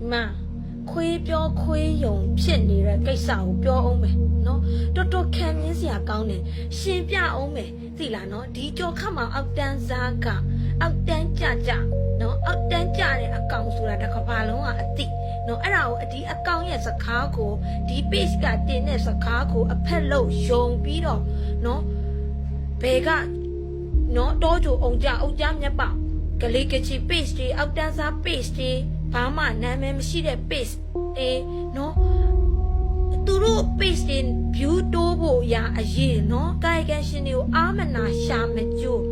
嘛，亏标亏用骗你的，给少标欧美，喏，多看面是也讲呢，先标欧美，对啦喏，地就看嘛，奥单啥个，奥单价，喏，奥单价的讲出来，那个巴龙啊地，喏，然后地讲也是卡过，地贝斯个店也是卡过，拍路上边咯，喏，别个，喏，多就欧家面包，个里个去贝斯的，奥单啥贝斯的。爸妈那边是的 base， 喏，都罗 base 的比较多不呀？哎，喏，该个是你阿们那下面就，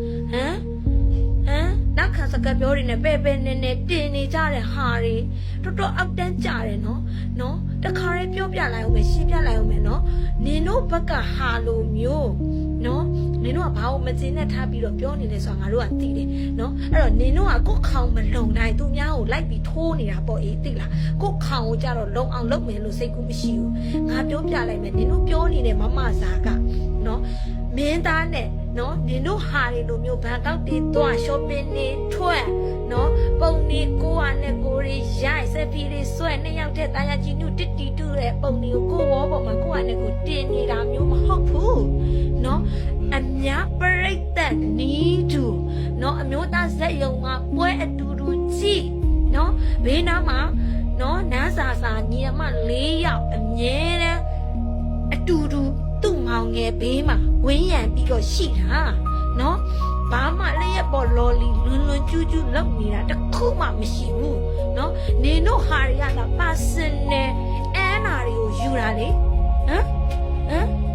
那看是个表人呢，白白嫩嫩，甜腻家的哈哩，多奥丹家的喏，这卡哩表来我们西边来我们喏，你喏不个哈罗苗，喏。你喏把我们今天他比了表你的双牙肉地的，喏，你喏啊，国考我们弄来都伢我来比拖你啦，不一定啦，国考我家了弄昂弄没弄谁顾不起哟，俺表来没，你喏表你的妈妈啥个，喏，面单的，喏，你喏哈哩都没有办到的多小便的穿，喏，帮你过完的过的呀，是比的帅，你要在大家进入滴滴度的，帮你过我帮忙过完的过点你啦，没有好苦，喏。အများပရိသတ်နီးတူเนาะအမျိုးသားဇက်ယုံမှာပွဲအတူတူကြည့်เนาะဘေးနားမှာเนาะနန်းစာညီအမ4ယောက်အမြဲတမ်းအတူတူသူ့မောင်ငယ်ဘေးမှာဝင်းရံပြီးတော့ရှိတာเนาะဘာမှလည်းရပေါ်လော်လီလွန်ကျူးလောက်နေတာတခုမှမရှိဘူးเนาะနေတို့ဟာရရတာပါစင်နဲ့အဲနာတွေကိုယူတာလေဟမ်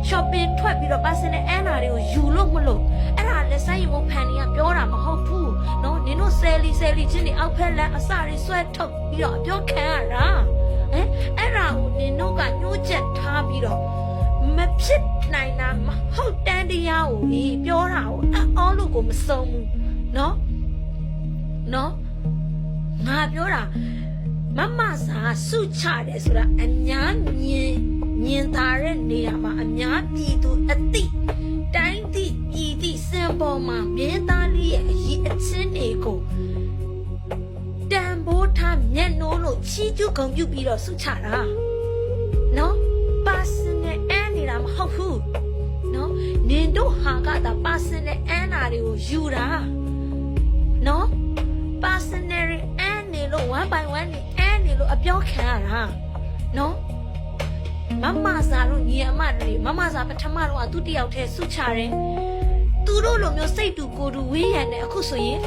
shopping ထွက်ပြီးတော့ပါစင်နဲ့အန်နာတွေကိုယူလို့မလို့အဲ့ဒါလက်ဆိုင်ရုံဖန်နေကပြောတာမဟုတ်ဘူးเนาะနင်တို့ဆယ်လီချင်းနေအောက်ဖက်လမ်းအစတွေဆွဲထုတ်ပြီးတော့ပြောခံရတာအဲ့ဒါကိုနင်တို့ကညှိုးချက်ထားပြီးတော့မဖြစ်နိုင်တာမဟုတ်တန်တရားကိုပြောတာကိုအော်လို့ကိုမစုံဘူးเนาะငါပြောတာမမစာစုချတယ်ဆိုတာအညာမြင်သာတဲ့နေရာမှာအများပြည်သူအသိတိုင်းသည့်ပြည်သည့်စံပေါ်မှာမြင်းသားလေးရဲ့အရေးအချင်းတွေကိုတန်ဖိုးထားမျက်နှိုးလို့ချီးကျူးဂုဏ်ပြုပြီးတော့စုချတာနော်ပါစင်နဲ့အန်နေတာမဟုတ်ဘူးနော်နင်တို့ဟာကတာပါစင်နဲ့အန်နာတွေကိုယူတာနော်ပါစင်နဲ့အန်နေလို့1 by 1နေအန်နေလို့အပြောခံရတာနော်မမစာတို့ညီအမတွေမမစာပထမတော့သူတယောက်တည်းစုချတယ်သူတို့လိုမျိုးစိတ်တူကိုယ်တူဝေးရံနေအခုဆိုရင်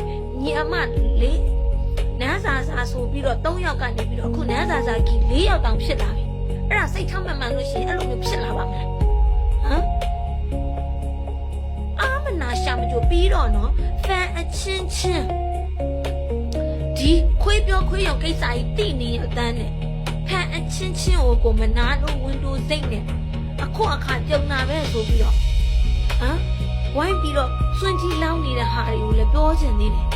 ညီအမလေနန်းစာဆိုပြီးတော့3ယောက်ကနေပြီးတော့အခုနန်းစာကြီး4ယောက်တောင်ဖြစ်လာပြီအဲ့ဒါစိတ်ချမှန်လို့ရှိရင်အဲ့လိုမျိုးဖြစ်လာပါမလားအာမနာရှာမကြပြီးတော့နော်ဖန်အချင်းဒီခွေးပြောခွေးရောက်ကိစ္စကြီးတိနေအတန်းနဲ့ဖန်အချင်းကိုမနာလို့ဝင်တိုးစိတ်နဲ့အခုအခါပြုံနာပဲဆိုပြီးတော့ဝိုင်းပြီးတော့စွန့်ကြီးလောင်းနေတဲ့ဟာတွေကိုလည်းပြောချင်သေးတယ်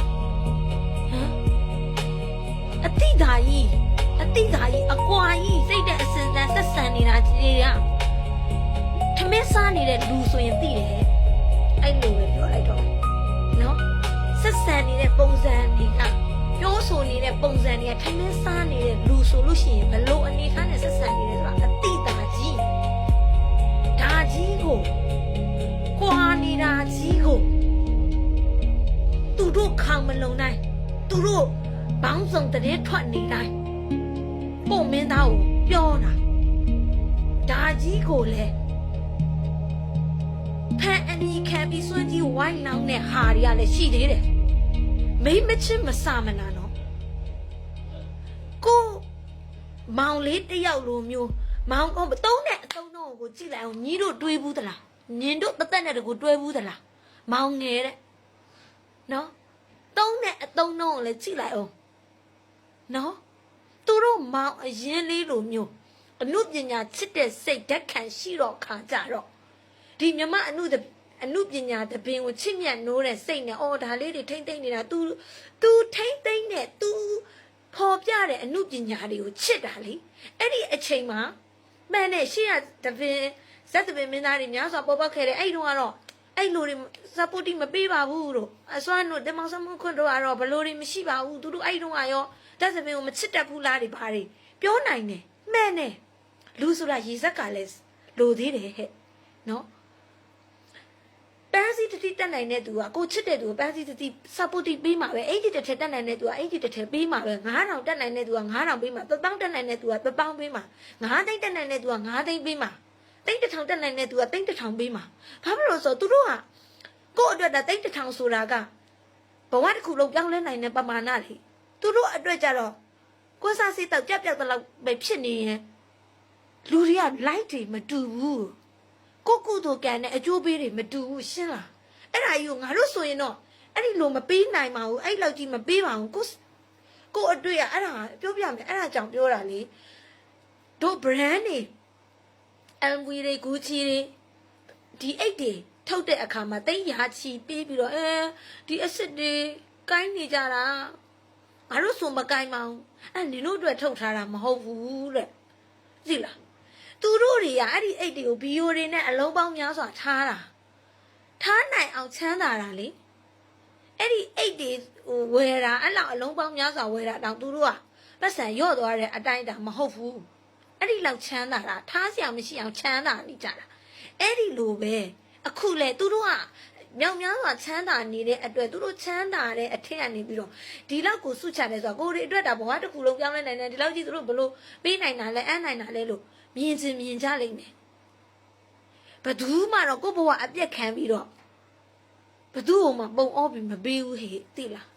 အတိဒါကြီးအကွာကြီးစိတ်တဲ့အစင်တန်ဆက်ဆံနေတာကြီးတွေကထမင်းစားနေတဲ့လူဆိုရင်သိတယ်အဲ့လိုပဲပြောလိုက်တော့နော်ဆက်ဆံနေတဲ့ပုံစံတွေကပြောဆိုနေတဲ့ပုံစံတွေကထမင်းစားနေတဲ့လူဆိုလို့ရှိရင်ဘလို့အနေထားနဲ့ဆက်ဆံနေတယ်ဆိုတာအတိဒါကြီးကိုကွာနေတာကြီးကိုသူတို့ခံမလုံနိုင်သူတို့ဘောင်းဆောင်တဲ့ထွက်နေတိုင်းပုံမင်းသားကိုပြောတာဒါကြီးကိုလေဖန်အနီခံပြီးစွန့်ကြီးဝိုင်းလောင်းတဲ့ဟာတွေကလည်းရှိသေးတယ်မိမချစ်မဆမနာနော်ကိုမောင်လေးတယောက်လိုမျိုးမောင်ကောသုံးတဲ့အသုံးတော့ကိုကြည့်လိုက်အောင်ညီတို့တွေးဘူးသလားညင်တို့တသက်နဲ့တကူတွေးဘူးသလားမောင်ငယ်တဲ့နော်သုံးတဲ့အသုံးတော့ကိုလည်းကြည့်လိုက်အောင်နော်သူတို့မောင်အရင်လေးလိုမျိုးအနုပညာချစ်တဲ့စိတ်ဓာတ်ခံရှိတော့ခါကြတော့ဒီမြမအနုပညာတပင်ကိုချစ်မြတ်နိုးတဲ့စိတ်နဲ့အော်ဒါလေးတွေထိမ့်သိမ့်နေတာ तू ထိမ့်သိမ့်နဲ့ तू ဖော်ပြတဲ့အနုပညာတွေကိုချစ်တာလေအဲ့ဒီအချိန်မှာမှန်နဲ့ရှေ့ကတပင်ဇက်တပင်မင်းသားတွေများစွာပေါ်ပေါက်ခဲ့တဲ့အဲ့တုန်းကတော့ အဲ့လိုတွေ supporting မပေးပါဘူးတို့အစွမ်းတို့တင်မောင်စမှုခွန်းတို့ကတော့ဘလို့တွေမရှိပါဘူးသူတို့အဲ့တုန်းကရောတက်စပင်းကိုမချစ်တတ်ဘူးလားတွေဘာတွေပြောနိုင်တယ်မှန်တယ်လူဆိုတာရေစက်ကလည်းလိုသေးတယ်ဟဲ့နော်ပန်းစီတတိတက်နိုင်တဲ့သူကကိုချစ်တဲ့သူကိုပန်းစီတတိ supporting ပေးမှာပဲအဲ့ဒီတစ်ထက်တက်နိုင်တဲ့သူကအဲ့ဒီတစ်ထက်ပေးမှာပဲ9000တက်နိုင်တဲ့သူက9000ပေးမှာ1000တက်နိုင်တဲ့သူက1000ပေးမှာ9သိန်းတက်နိုင်တဲ့သူက9သိန်းပေးမှာတိတ်1000တက်နိုင်တဲ့သူကတိတ်1000ပေးမှာဘာဖြစ်လို့ဆိုသူတို့ကကို့အတွက်တိတ်1000ဆိုတာကဘဝတစ်ခုလုံးပြောင်းလဲနိုင်တဲ့ပမာဏလေသူတို့အတွက်ကြတော့ကိုယ်စားစိတ်တော့ကြက်ပြောက်တလောက်ပဲဖြစ်နေရင်လူတွေက light တွေမတူဘူးကိုကုသိုလ်ကံနဲ့အကျိုးပေးတွေမတူဘူးရှင်းလားအဲ့ဒါကြီးကိုငါတို့ဆိုရင်တော့အဲ့ဒီလိုမပေးနိုင်ပါဘူးအဲ့လောက်ကြီးမပေးပါဘူးကိုအတွေ့ရအဲ့ဒါပြောပြမယ်အဲ့ဒါကြောင့်ပြောတာလေတို့ brand တွေ LV တွေ Gucci တွေဒီအိတ်တွေထုတ်တဲ့အခါမှာတိတ်ရာချီပေးပြီးတော့ဒီအစ်စ်တွေကိုင်းနေကြတာငါတို့ဆိုမကိုင်းပါဘူးအဲ့နင်တို့အတွက်ထုတ်ထားတာမဟုတ်ဘူးတဲ့သိလားသူတို့တွေကအဲ့ဒီအိတ်တွေကိုဗီယိုတွေနဲ့အလုံးပေါင်းများစွာထားတာထားနိုင်အောင်ချမ်းသာတာလေအဲ့ဒီအိတ်တွေဝယ်တာအဲ့လောက်အလုံးပေါင်းများစွာဝယ်တာတောင်သူတို့ကပတ်စံရော့သွားတဲ့အတိုင်းတာမဟုတ်ဘူးအဲ့ဒီလောက်ချမ်းသာတာထားစရာမရှိအောင်ချမ်းသာနေကြတာအဲ့ဒီလိုပဲအခုလေသူတို့ကမြောင်များစွာချမ်းသာနေတဲ့အတွက်သူတို့ချမ်းသာတဲ့အထက်ကနေပြီးတော့ဒီလောက်ကိုစုချတယ်ဆိုတော့ကိုယ်တွေအတွက်ဒါဘဝတစ်ခုလုံးပြောင်းလဲနိုင်တယ်ဒီလောက်ကြီးသူတို့ဘလို့ပေးနိုင်တာလဲအမ်းနိုင်တာလဲလို့မြင်ချင်းမြင်ကြလိမ့်မယ်ဘယ်သူမှတော့ကိုယ့်ဘဝအပြက်ခံပြီးတော့ဘယ်သူမှပုံအောပြီးမပေးဘူးဟေ့သိလား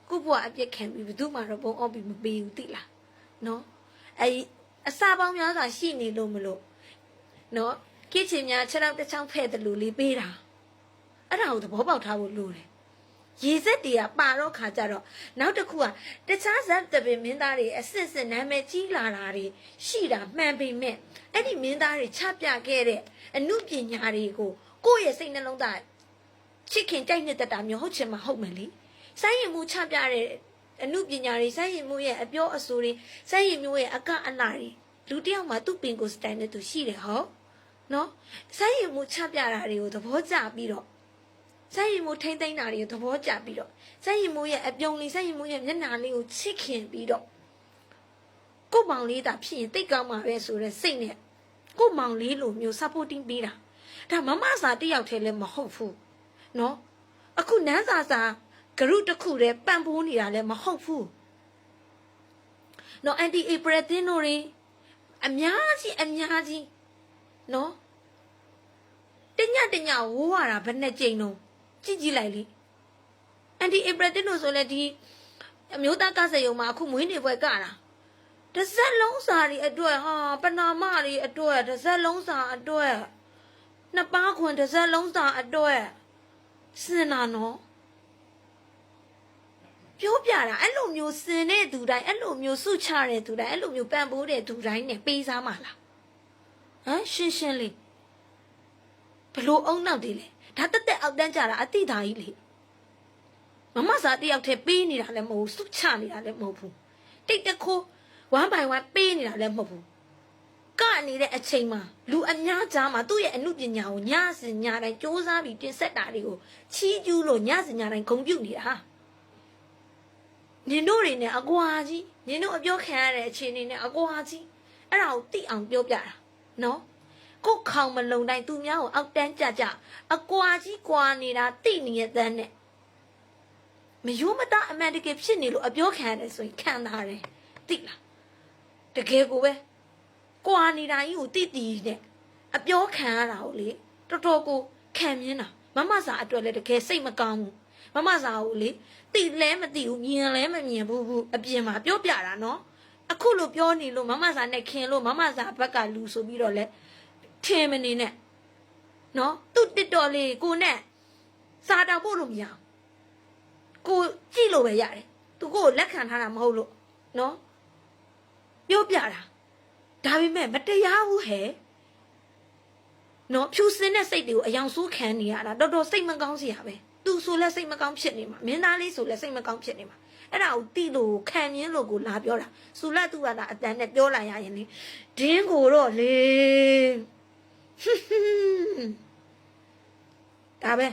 ကိုယ့်ဘဝအပြက်ခံပြီးဘယ်သူမှတော့ပုံအောပြီးမပေးဘူးသိလားနော်အစာပေါင်းများစွာရှိနေလို့မလို့နော်ကိချင်များခြေထောက်တစ်ချောင်းဖဲ့တယ်လို့လေးပေးတာအဲ့ဒါကိုသဘောပေါက်ထားဖို့လိုတယ်ရေစက်တွေကပါတော့ခါကြတော့နောက်တစ်ခုကတခြားဇက်တပင်မင်းသားတွေအစစ်စစ်နာမည်ကြီးလာတာတွေရှိတာမှန်ပေမဲ့အဲ့ဒီမင်းသားတွေချပြခဲ့တဲ့အမှုပညာတွေကိုကိုယ့်ရဲ့စိတ်နှလုံးသားချစ်ခင်ကြိုက်နှစ်တာမျိုးဟုတ်ချင်မှဟုတ်မယ်လေစိုင်းရင်မှုချပြတဲ့အမှုပညာတွေစိုင်းရင်မှုရဲ့အပြောအဆိုတွေစိုင်းရင်မှုရဲ့အကအနာတွေလူတယောက်မှသူ့ပင်ကိုစတိုင်နဲ့သူရှိတယ်ဟောနော်စိုင်းရင်မှုချပြတာတွေကိုသဘောကျပြီးတော့စိုင်းရင်မိုးထိမ့်သိမ့်တာတွေကိုသဘောကျပြီးတော့စိုင်းရင်မိုးရဲ့အပြုံးလေးစိုင်းရင်မိုးရဲ့မျက်နှာလေးကိုချစ်ခင်ပြီးတော့ကို့မောင်လေးသာဖြစ်ရင်တိတ်ကောင်းမှာပဲဆိုတဲ့စိတ်နဲ့ကို့မောင်လေးလိုမျိုး supporting ပေးတာဒါမမစာတယောက်တည်းလည်းမဟုတ်ဘူးနော်အခုနန်းစာဂရုတစ်ခုတည်းပံ့ပိုးနေတာလည်းမဟုတ်ဘူးနော် anti april တင်းတို့တွေအများကြီးနော်တညဝိုးရတာဘယ်နဲ့ကြိမ်တော့ကြည့်လိုက်လေအန်တီဧပြီတင်းတို့ဆိုလဲဒီအမျိုးသားကစားရုံမှာအခုမွေးနေ့ပွဲကတာတစ်စက်လုံးစာတွေအတွက်ဟာပနာမတွေအတွက်တစ်စက်လုံးစာအတွက်နှစ်ပါးခွန်တစ်စက်လုံးစာအတွက်စင်တာနော်ပြောပြတာအဲ့လိုမျိုးစင်တဲ့သူတိုင်းအဲ့လိုမျိုးစုချတဲ့သူတိုင်းအဲ့လိုမျိုးပံ့ပိုးတဲ့သူတိုင်းနဲ့ပေးစားမှာလားဟမ်ရှင်းလေးဘလို့အုံနောက်တည်းလေဒါတက်အောက်တန်းကြတာအတိသားကြီးလေမမစာတယောက်တည်းပေးနေတာလည်းမဟုတ်ဘူးစုချနေတာလည်းမဟုတ်ဘူးတိတ်တခိုး1 by 1ပေးနေတာလည်းမဟုတ်ဘူးကနေတဲ့အချိန်မှာလူအများကြားမှာသူ့ရဲ့အမှုပညာကိုညစဉ်ညတိုင်းစူးစမ်းပြီးတင်ဆက်တာတွေကိုချီးကျူးလို့ညစဉ်ညတိုင်းဂုဏ်ပြုနေတာနင်တို့တွေနဲ့အကွာကြီးနင်တို့အပြောခံရတဲ့အခြေအနေနဲ့အကွာကြီးအဲ့ဒါကိုသိအောင်ပြောပြတာနော်ကိုခေါင်မလုံတိုင်းသူများကိုအောက်တန်းကြအကွာကြီးကွာနေတာတိနေရတဲ့နဲ့မယိုးမတအမှန်တကယ်ဖြစ်နေလို့အပြောခံရတယ်ဆိုရင်ခံထားတယ်သိလားတကယ်ကိုပဲကွာနေတာကြီးကိုတိနဲ့အပြောခံရတာကိုလေတော်တော်ကိုခံမြင်တာမမစာအတွက်လည်းတကယ်စိတ်မကောင်းဘူးမမစာကိုလေတိလဲမတိဘူးမြင်လဲမမြင်ဘူးအပြင်မှာပြောပြတာနော်အခုလိုပြောနေလို့မမစာနဲ့ခင်လို့မမစာဘက်ကလူဆိုပြီးတော့လဲထင်မနေနဲ့နော်သူ့တစ်တော်လေးကိုနဲ့စာတောင်ပို့လို့မရကိုကြည့်လို့ပဲရတယ်သူကိုလက်ခံထားတာမဟုတ်လို့နော်ပြောပြတာဒါပေမဲ့မတရားဘူးဟဲ့နော်ဖြူစင်တဲ့စိတ်တွေကိုအယောင်ဆိုးခံနေရတာတော်တော်စိတ်မကောင်းစရာပဲသူဆိုလဲစိတ်မကောင်းဖြစ်နေမှာမင်းသားလေးဆိုလဲစိတ်မကောင်းဖြစ်နေမှာအဲ့ဒါကိုတိလို့ခံရင်းလို့ကိုလာပြောတာစူလက်သူကတာအတန်နဲ့ပြောလိုက်ရရင်လေဒင်းကိုတော့လေ ဒါပဲ